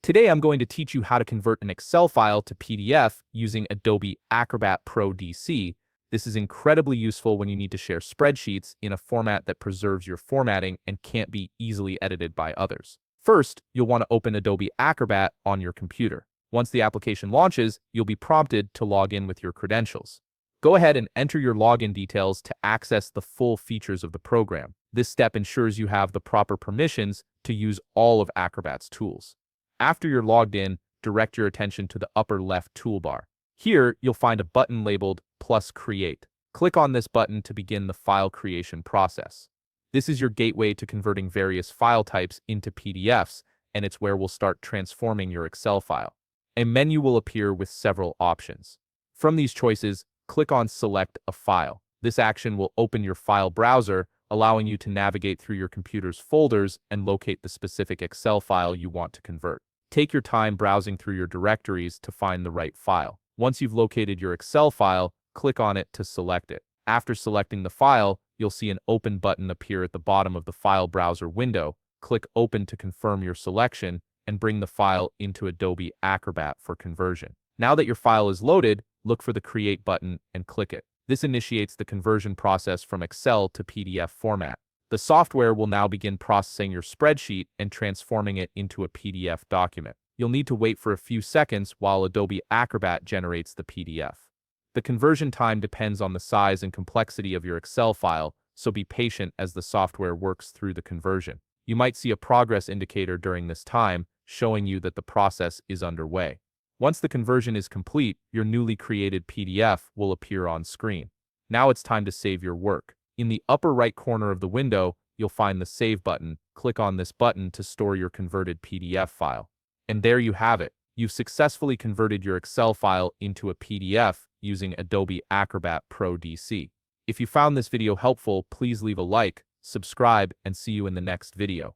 Today I'm going to teach you how to convert an Excel file to PDF using Adobe Acrobat Pro DC. This is incredibly useful when you need to share spreadsheets in a format that preserves your formatting and can't be easily edited by others. First, you'll want to open Adobe Acrobat on your computer. Once the application launches, you'll be prompted to log in with your credentials. Go ahead and enter your login details to access the full features of the program. This step ensures you have the proper permissions to use all of Acrobat's tools. After you're logged in, direct your attention to the upper left toolbar. Here, you'll find a button labeled Plus Create. Click on this button to begin the file creation process. This is your gateway to converting various file types into PDFs, and it's where we'll start transforming your Excel file. A menu will appear with several options. From these choices, click on Select a File. This action will open your file browser, allowing you to navigate through your computer's folders and locate the specific Excel file you want to convert. Take your time browsing through your directories to find the right file. Once you've located your Excel file, click on it to select it. After selecting the file, you'll see an Open button appear at the bottom of the file browser window. Click Open to confirm your selection and bring the file into Adobe Acrobat for conversion. Now that your file is loaded, look for the Create button and click it. This initiates the conversion process from Excel to PDF format. The software will now begin processing your spreadsheet and transforming it into a PDF document. You'll need to wait for a few seconds while Adobe Acrobat generates the PDF. The conversion time depends on the size and complexity of your Excel file, so be patient as the software works through the conversion. You might see a progress indicator during this time, showing you that the process is underway. Once the conversion is complete, your newly created PDF will appear on screen. Now it's time to save your work. In the upper right corner of the window, you'll find the Save button. Click on this button to store your converted PDF file. And there you have it. You've successfully converted your Excel file into a PDF using Adobe Acrobat Pro DC. If you found this video helpful, please leave a like, subscribe, and see you in the next video.